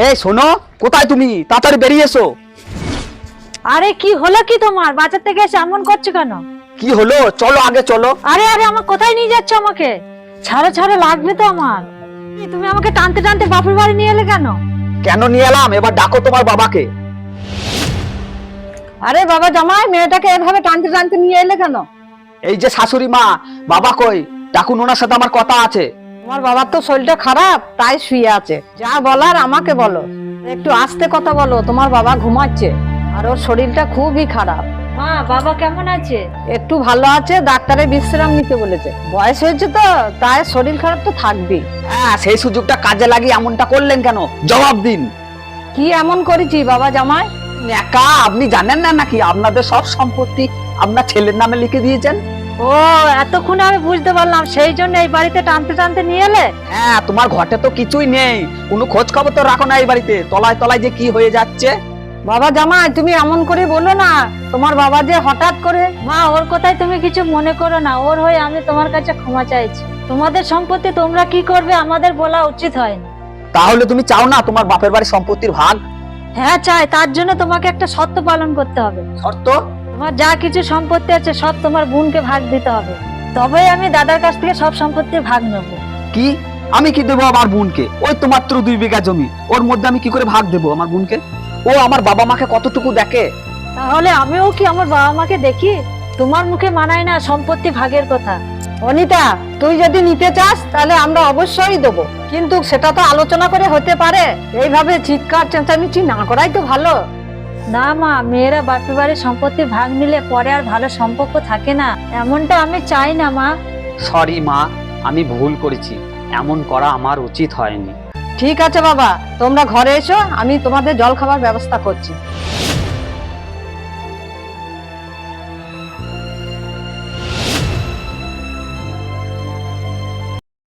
এই শোনো, কোথায় তুমি? তাড়াতাড়ি বেরিয়ে এসো। আরে কি হলো কি তোমার? বাজার থেকে এসে এমন করছো কেন? কি হলো? চলো আগে চলো। আরে আরে আমার কোথায় নিয়ে যাচ্ছ আমাকে? ছাড়ো ছাড়ো, লাগবে তো আমার। তুমি আমাকে টানতে টানতে বাপের বাড়ি নিয়ে এলে কেন? কেন নিয়ে এলাম? এবার ডাকো তোমার বাবাকে। আরে বাবা জামাই, মেয়েটাকে এভাবে টানতে টানতে নিয়ে এলে কেন? এই যে শাশুড়ি মা, বাবা কই? ডাকুন, ওনার সাথে আমার কথা আছে। তোমার বাবার তো শরীরটা খারাপ, তাই শুয়ে আছে। যা বলার আমাকে বলো, একটু আস্তে কথা বলো। তোমার বাবা ঘুমাচ্ছে আর ওর শরীরটা খুবই খারাপ। মা, বাবা কেমন আছে? একটু ভালো আছে, ডাক্তারে বিশ্রাম নিতে বলেছে। বয়স হয়েছে তো, তাই শরীর খারাপ তো থাকবেই। হ্যাঁ, সেই সুযোগটা কাজে লাগিয়ে এমনটা করলেন কেন? জবাব দিন। কি এমন করেছি বাবা জামাই? একা আপনি জানেন না নাকি আপনাদের সব সম্পত্তি আপনার ছেলের নামে লিখে দিয়েছেন? ও, এতক্ষণে আমি বুঝতে পারলাম, সেই জন্য এই বাড়িতে টানতে টানতে নিয়ে এলে। হ্যাঁ, তোমার ঘটে তো কিছুই নেই, কোনো খোঁজ খবর তো রাখো না এই বাড়িতে। তলায় তলায় যে কি হয়ে যাচ্ছে। বাবা জামাই, তুমি এমন করে বলো না। তোমার বাবা যে হঠাৎ করে। মা, ওর কথাই তুমি কিছু মনে করো না। ওর হয়ে আমি তোমার কাছে ক্ষমা চাইছি। তোমাদের সম্পত্তি তোমরা কি করবে আমাদের বলা উচিত হয়নি। তাহলে তুমি চাও না তোমার বাপের বাড়ির সম্পত্তির ভাগ? হ্যাঁ চাই, তার জন্য তোমাকে একটা শর্ত পালন করতে হবে। শর্ত? তোমার যা কিছু সম্পত্তি আছে সব তোমার বোনকে ভাগ দিতে হবে। তবে আমি দাদার কাছ থেকে সব সম্পত্তির ভাগ নেব। কি? আমি কি দেবো আমার বোনকে? ওই তো মাত্র 2 বিঘা জমি, ওর মধ্যে আমি কি করে ভাগ দেবো আমার বোনকে? ও আমার বাবা মাকে কতটুকু দেখে। তাহলে আমিও কি আমার বাবা মাকে দেখি? তোমার মুখে মানায় না সম্পত্তি ভাগের কথা। অনিতা, তুই যদি নিতে চাস তাহলে আমরা অবশ্যই দেবো, কিন্তু সেটা তো আলোচনা করে হতে পারে। এইভাবে চিৎকার চেঁচামেচি না করাই তো ভালো। না মা, মেয়েরা বাপের বাড়ির সম্পত্তি ভাগ নিলে পরে আর ভালো সম্পর্ক থাকে না, এমনটা আমি চাই না মা। সরি মা, আমি ভুল করেছি, এমন করা আমার উচিত হয়নি। ঠিক আছে বাবা, তোমরা ঘরে এসো, আমি তোমাদের জল খাবার ব্যবস্থা করছি।